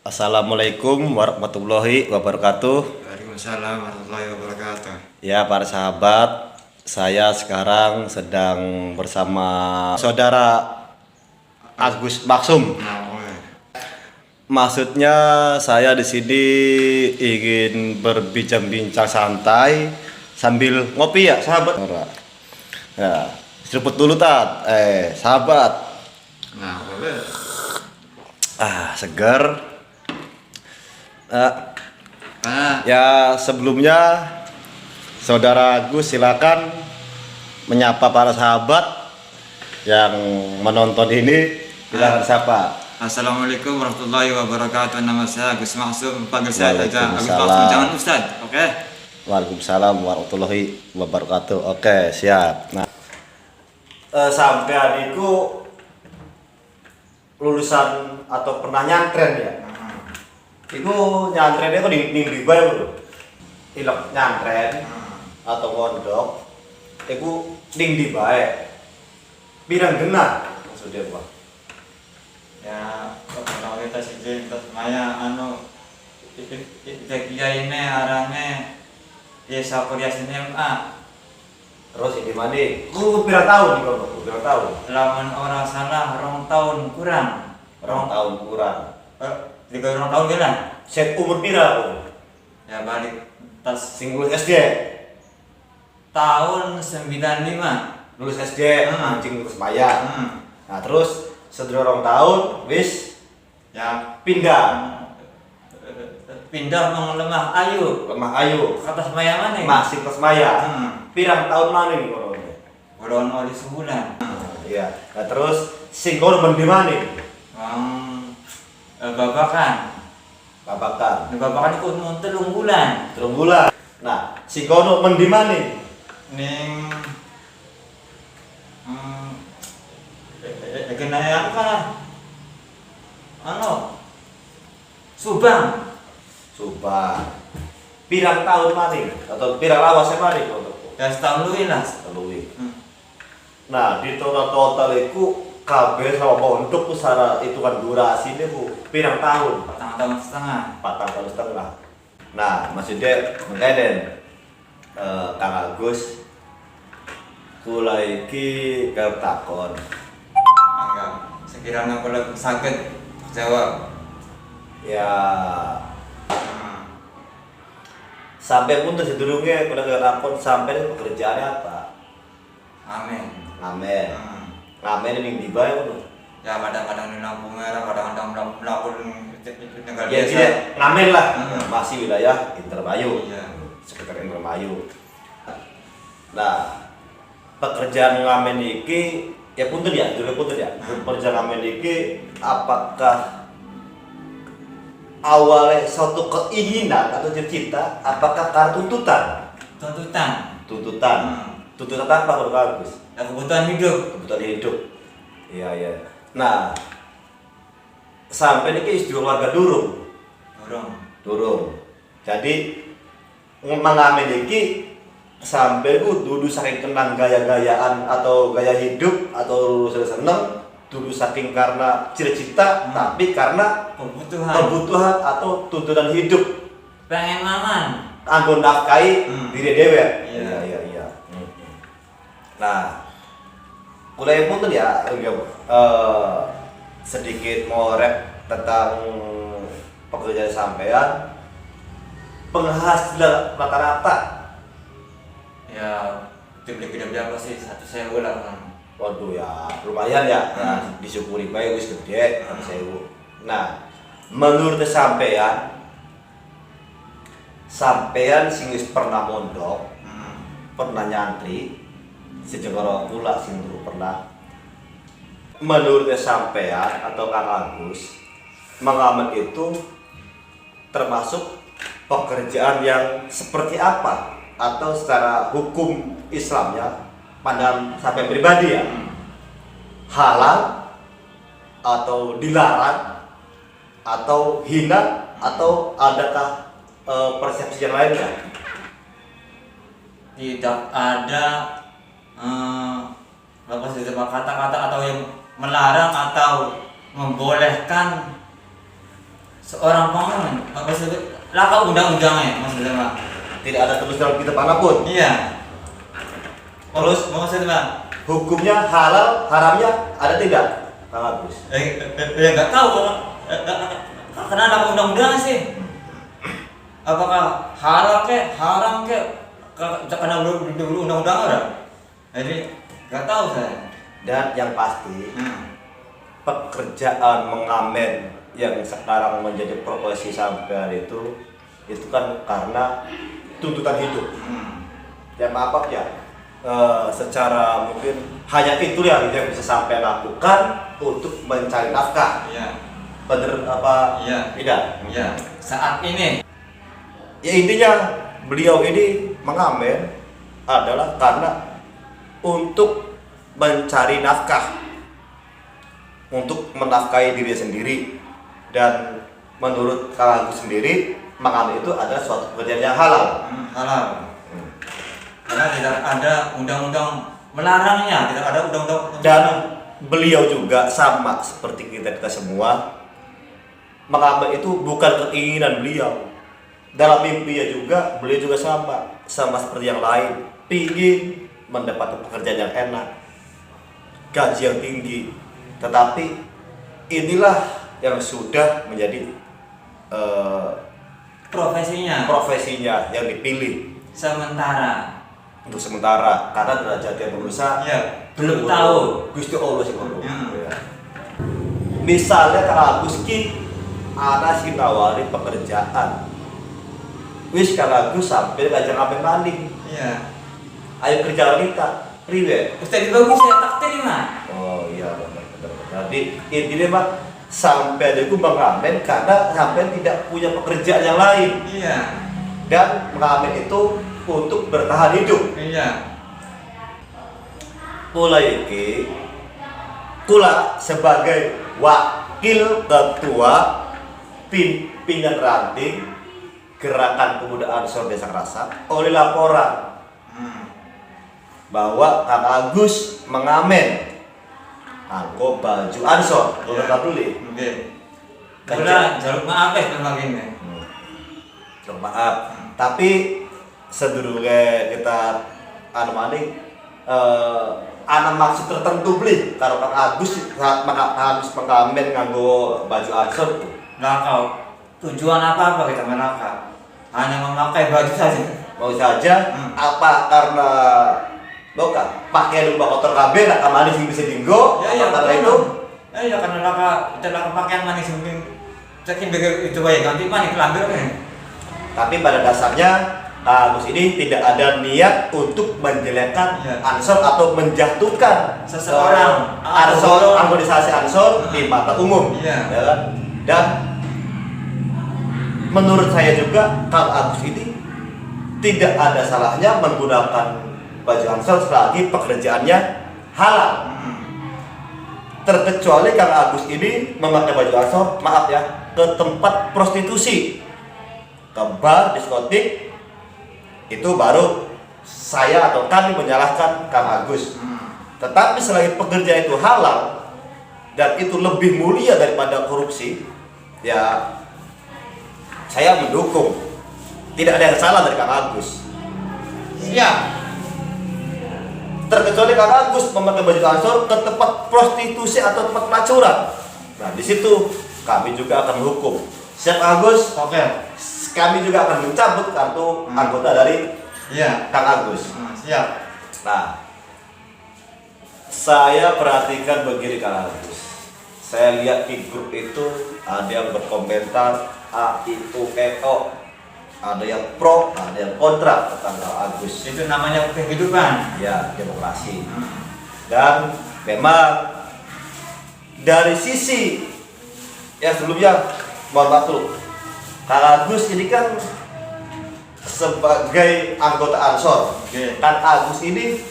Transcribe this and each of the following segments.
Assalamualaikum warahmatullahi wabarakatuh. Waalaikumsalam warahmatullahi wabarakatuh. Ya para sahabat, saya sekarang sedang bersama saudara Agus Maksum. Maksudnya saya di sini ingin berbincang-bincang santai sambil ngopi ya sahabat. Ya, seruput dulu tat. Sahabat. Boleh. Segar. Ya sebelumnya saudara Agus silakan menyapa para sahabat yang menonton ini. Silakan sapa. Assalamualaikum warahmatullahi wabarakatuh. Nama saya Agus Maksum. Panggil saya saja Agus Maksum. Jangan Ustaz. Oke. Waalaikumsalam warahmatullahi wabarakatuh. Oke, siap. Nah, sampai adikku lulusan atau pernah nyantren ya? Iku nyantrennya kok di bae lho. Ilek nyantren atau mondok. Iku ning di bae. Pirang genah maksudnya apa? Ya, kalau kita sih terus maya kita ini arane ya sakuliah SMA. Terus ini mana? Ku pirang tahun nih kono? Pirang tahun? Lamun orang salah 2 tahun kurang. 2 tahun kurang. 3 tahun kira. Set umur pira? Ya balik tas Sing lulus SD. tahun 95. Lulus SD, anjing terus bayar. Nah, terus setelah 2 tahun wis Ya pindah lemah ayu. Lemah Ayu. Atas maya mana? Masih terus maya. Pirang tahun mana nih kono? Belum oli sebulan. Iya. Nah, terus sing kono men di mana? Babakan. Babakan itu mau 3 bulan. 3 bulan. Nah, sing kono men di mana? Ning kena apa? Subang. Pirang tahun mana? Atau pirang lawas mana kono? Ya setahun luwih lah. Luwih. Nah, di total itu kabeh sama pondok tuh secara hitungan durasi ini bu pirang tahun? 4 tahun setengah. 4 tahun setengah. Nah, maksudnya mengkaden Kang Agus kula iki kerep takon. Anggap sekiranya kalau sakit jawab. Ya sampai pun sedurunge kula kerep takon sampai pekerjaannya apa? Amin. Ngamen. Ngamen ning ndi bae ngono. Ya kadang-kadang di lampu merah, kadang-kadang melakukan negara Ya biasa. tidak ngamen lah. Masih wilayah Indramayu. Iya. Sekitar Indramayu. Nah, pekerjaan ngamen iki ya punten ya, pekerjaan ngamen iki apakah awalnya suatu keinginan atau cita-cita, apakah karena tuntutan? Tuntutan apa kalau bagus? Ya kebutuhan hidup. Kebutuhan hidup. Iya. Nah, sampai niki istilah warga durung. Jadi mengamen iki sampai dudu saking kenang gaya-gayaan atau gaya hidup atau seneng dudu saking karena cita-cita tapi karena kebutuhan atau tuntutan hidup Pengen aman. anggo nafkahi diri dhewe. Iya. Nah, kulai pun ya sedikit mau rap tentang pekerjaan sampean. Penghasilan rata-rata Ya dibeli hidup berapa sih? 1.000 lah kan. waduh ya lumayan ya, disyukuri bae wis gede 1.000. Nah, menurut sampean sing wis pernah mondok, pernah nyantri sejengkara kula sing durung pernah. Menurut sampean atau Kang Agus, mengamen itu termasuk pekerjaan yang seperti apa atau secara hukum Islamnya pandangan sampai pribadi ya, halal atau dilarang atau hina atau adakah persepsi yang lainnya? Tidak ada kata-kata atau yang melarang atau membolehkan seorang pengamen maksudnya laka undang-undangnya maksudnya Pak. Tidak ada tulis dalam kitab manapun. Iya. Terus maksudnya Pak, Hukumnya halal, haramnya ada tidak? Kang Agus. ya nggak tahu karena ada undang-undang sih. Apakah halal ke haram ke karena belum undang-undang ada? Jadi nggak tahu saya. Dan yang pasti pekerjaan mengamen yang sekarang menjadi profesi sampean itu kan karena tuntutan hidup. Ya maaf ya, secara mungkin hanya itu yang bisa sampai lakukan untuk mencari nafkah. Iya. Bener apa? Iya. Tidak. Iya. Saat ini. Ya intinya beliau ini mengamen adalah karena untuk mencari nafkah, untuk menafkahi diri sendiri. Dan menurut Kang Agus sendiri, mengamen itu adalah suatu pekerjaan yang halal. Halal. Karena tidak ada undang-undang melarangnya, tidak ada undang-undang. Dan beliau juga sama seperti kita semua, mengamen itu bukan keinginan beliau. Dalam mimpinya juga beliau juga sama seperti yang lain, pingin mendapat pekerjaan yang enak, gaji yang tinggi. Tetapi inilah yang sudah menjadi profesinya yang dipilih untuk sementara karena derajatnya berusaha belum tahu Gusti Allah sih ngomong. Misalnya Kang Agus ki ada sih nawari pekerjaan, wis Kang Agus sampai ngajar ngapain maling. Iya. Ayo kerja kita, priwe. Ustaz bagus saya tak terima. Oh iya benar. Jadi intinya mah sampai itu mengamen karena sampai tidak punya pekerjaan yang lain. Iya. Dan mengamen itu untuk bertahan hidup. Iya. Kula sebagai wakil ketua pimpinan ranting Gerakan Pemuda Ansor Desa Kerasak oleh laporan bahwa Kang Agus mengamen anggo baju Ansor. Boleh beli? Oke. Karena jaluk maaf ya tentang ini. Jaluk maaf. Tapi sedurunge kita maning ana maksud tertentu beli kalau Kang Agus mengamen nganggo baju Ansor. Nakal. Tujuan apa kita menakal? Hanya memakai baju saja. Mau saja apa karena pakai lumba kotor kabeh nak manis sing bisa dinggo karena itu ya karena laka pakaian manis mungkin saking begitu baik ganti manis kelambil kan. Tapi pada dasarnya Agus ini tidak ada niat untuk menjelekkan Ansor atau menjatuhkan seseorang Ansor, organisasi Ansor di mata umum. Ya kan? Dan menurut saya juga Kang Agus ini tidak ada salahnya menggunakan baju Ansor selagi pekerjaannya halal. Terkecuali Kang Agus ini memakai baju Ansor, maaf ya, ke tempat prostitusi, ke bar, diskotik, itu baru saya atau kami menyalahkan Kang Agus. Tetapi selagi pekerjaan itu halal dan itu lebih mulia daripada korupsi, ya saya mendukung. Tidak ada yang salah dari Kang Agus. Siap. Terkecuali Kang Agus memakai baju Ansor ke tempat prostitusi atau tempat pelacuran. Nah, di situ kami juga akan menghukum. Siap Agus? Oke. Kami juga akan mencabut kartu anggota dari Kang Agus. Siap. Nah, saya perhatikan begini Kang Agus. Saya lihat di grup itu ada yang berkomentar A, I, U, E, O. Ada yang pro, ada yang kontra tentang Kang Agus. Itu namanya kehidupan. Ya, demokrasi. Dan memang dari sisi yang sebelumnya, mohon maaf dulu, Kang Agus ini kan sebagai anggota Ansor. Kang Agus ini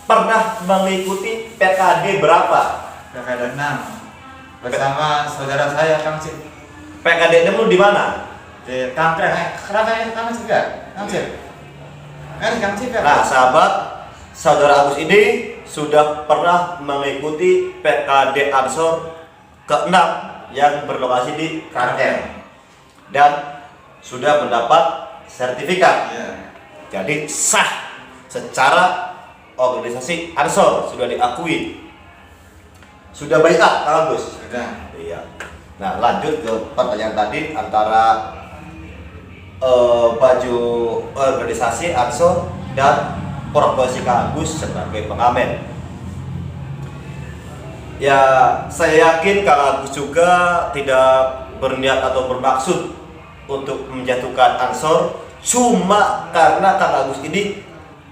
pernah mengikuti PKD berapa? PKD 6 bersama saudara saya Kang Cip. PKD 6 di mana? Di Kangkring. Kenapa Kang Cip juga? Kang Cip. Kang Cip. Nah, sahabat, saudara Agus ini sudah pernah mengikuti PKD Ansor ke-6 yang berlokasi di Kraken dan sudah mendapat sertifikat. Jadi sah secara organisasi Ansor, sudah diakui. Sudah baiat Kang Agus? Sudah. Iya. Nah, lanjut ke pertanyaan tadi antara baju organisasi Ansor dan profesi Kang Agus sebagai pengamen. Ya, saya yakin Kang Agus juga tidak berniat atau bermaksud untuk menjatuhkan Ansor, cuma karena Kang Agus ini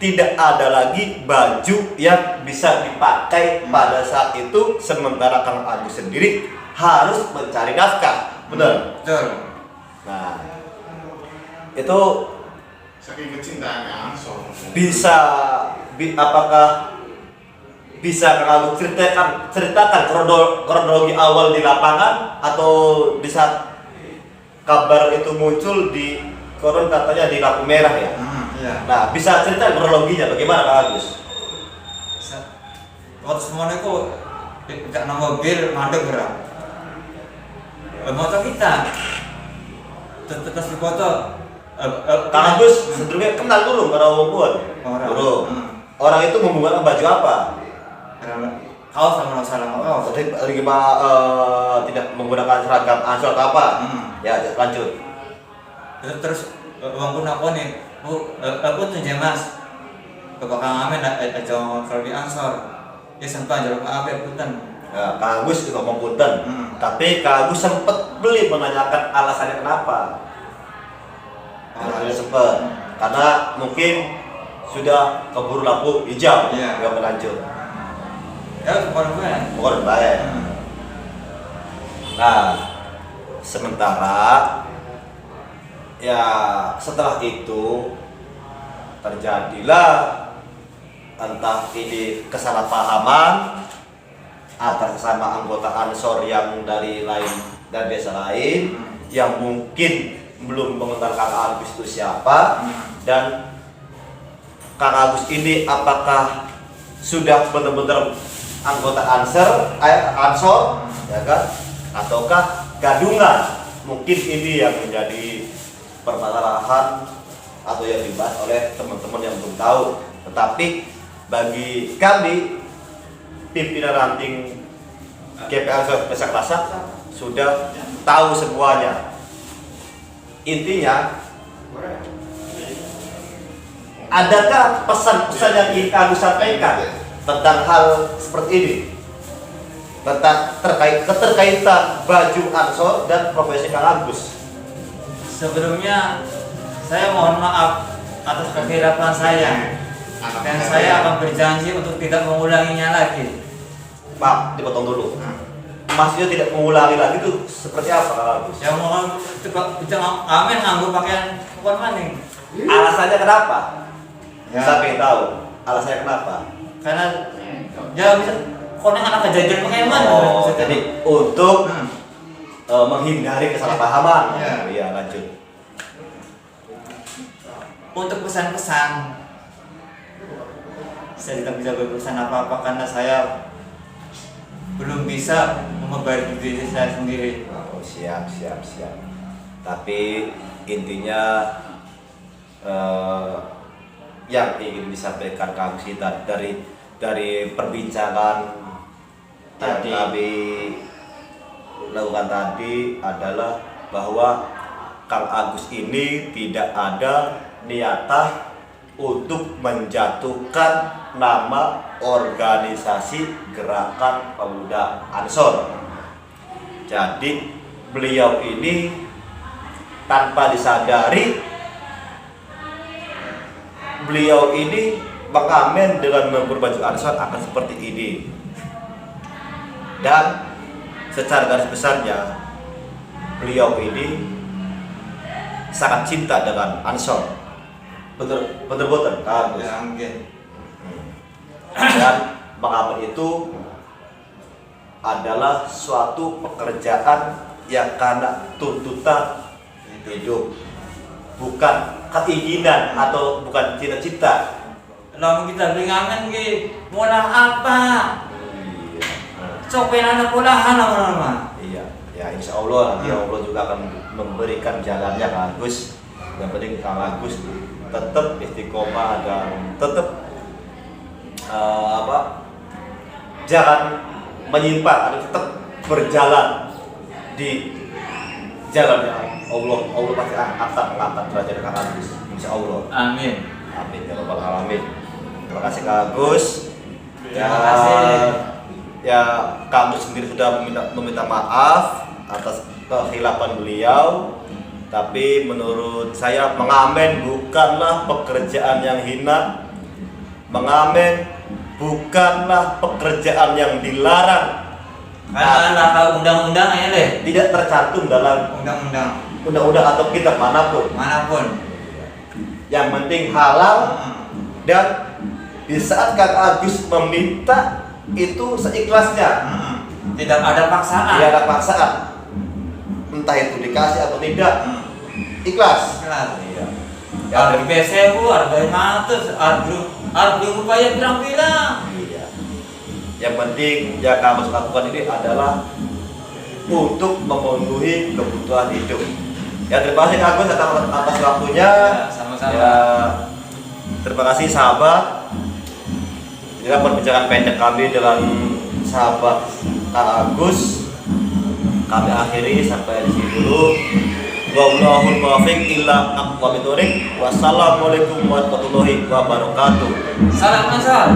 tidak ada lagi baju yang bisa dipakai pada saat itu, sementara Kang Agus sendiri harus mencari nafkah. Benar? Betul. Nah, itu saking kecintaannya Ansor. Apakah bisa Kang Agus ceritakan kronologi awal di lapangan, atau di saat kabar itu muncul di koron katanya di lampu merah ya? Iya. Nah, bisa cerita kronologinya bagaimana Kang Agus? Waktu semuanya itu tidak nama mobil mandek gerak. Motor kita terus di foto. Kang Agus sebelumnya kenal dulu para perempuan. Dulu. Orang itu menggunakan baju apa? Kaos sama kaos. Tadi tidak menggunakan seragam Ansor atau apa? Ya, lanjut. Terus uang pun aku nih, aku tuh Mas, bapak Kang Amin aja kalau di Ansor, dia sempat jalan apa punten. Ya, Kang Agus juga ngomong punten, tapi Kang Agus sempat beli menanyakan alasannya kenapa. Sempat, karena mungkin sudah keburu lampu hijau, Iya. nggak berlanjut. Ya, Bukan baik. Nah, sementara ya setelah itu terjadilah entah ini kesalahpahaman antara sesama anggota Ansor yang dari desa lain yang mungkin belum mengenal Kang Agus itu siapa, dan Kang Agus ini apakah sudah benar-benar anggota Ansor ya kan, ataukah gadungan. Mungkin ini yang menjadi permasalahan atau yang dibahas oleh teman-teman yang belum tahu. Tetapi bagi kami pimpinan ranting GP Ansor Desa Klasak sudah tahu semuanya. Intinya, adakah pesan-pesan yang ingin Kang Agus sampaikan tentang hal seperti ini, tentang keterkaitan baju Ansor dan profesi Kang Agus? Sebelumnya saya mohon maaf atas kekhilapan saya, dan saya akan berjanji untuk tidak mengulanginya lagi. Maaf, dipotong dulu. Maksudnya tidak mengulangi lagi itu seperti apa Kang Agus? Yang mohon coba Amin nganggu pakaian bukan maning. Alasannya kenapa? Ya. Saya pengen tahu alasannya kenapa. Karena ya bisa konek anak kejadian pengeman. Jadi untuk menghindari kesalahpahaman. Ya. Iya, lanjut. Untuk pesan-pesan, saya tidak bisa berpesan apa-apa karena saya belum bisa membayar diri saya sendiri. Oh, siap. Tapi intinya yang ingin disampaikan Kang Agus kita dari perbincangan yang Tadi. kami lakukan tadi adalah bahwa Kang Agus ini tidak ada niatan untuk menjatuhkan nama organisasi Gerakan Pemuda Ansor. Jadi beliau ini tanpa disadari beliau ini mengamen dengan berbaju Ansor akan seperti ini. Dan secara garis besarnya beliau ini sangat cinta dengan Ansor. Betul Kang Agus. Ya, mungkin. Dan mengamen itu adalah suatu pekerjaan yang karena tuntutan hidup, bukan keinginan atau bukan cita-cita. Lalu kita beli ngamen ki, murah apa? Copen anak pulahan lama-lama. Iya. Ya insya Allah nanti Allah juga akan memberikan jalannya Kang Agus. Yang penting Kang Agus tetap istiqomah dan tetap jangan menyimpang, atau tetap berjalan di jalan yang Allah pasti akan mengangkat derajat Kang Agus, insya Allah. Amin. Amin ya rabbal alamin. Terima kasih Kang Agus. Terima kasih. Ya kamu sendiri sudah meminta maaf atas kekhilafan beliau. Tapi menurut saya mengamen bukanlah pekerjaan yang hina. Mengamen bukanlah pekerjaan yang dilarang. Karena kalau undang-undang ya deh. Tidak tercantum dalam undang-undang atau kitab manapun. Yang penting halal, dan di saat Kang Agus meminta itu seikhlasnya. Tidak ada paksaan. Tidak ada paksaan. Entah itu dikasih atau tidak. Ikhlas. Iya. Harga PSU, harga 500, harga upaya bilang-bilang. Iya. Yang penting yang kamu lakukan ini adalah untuk memenuhi kebutuhan hidup. Ya terima kasih Kang Agus atas waktunya. Ya, sama-sama. Ya, terima kasih sahabat. Inilah perbincangan pendek kami dengan sahabat Kang Agus. Kami akhiri sampai di sini dulu. Wallahul muwaffiq ila aqwamit thoriq. Wassalamualaikum warahmatullahi wabarakatuh. Salam ansar.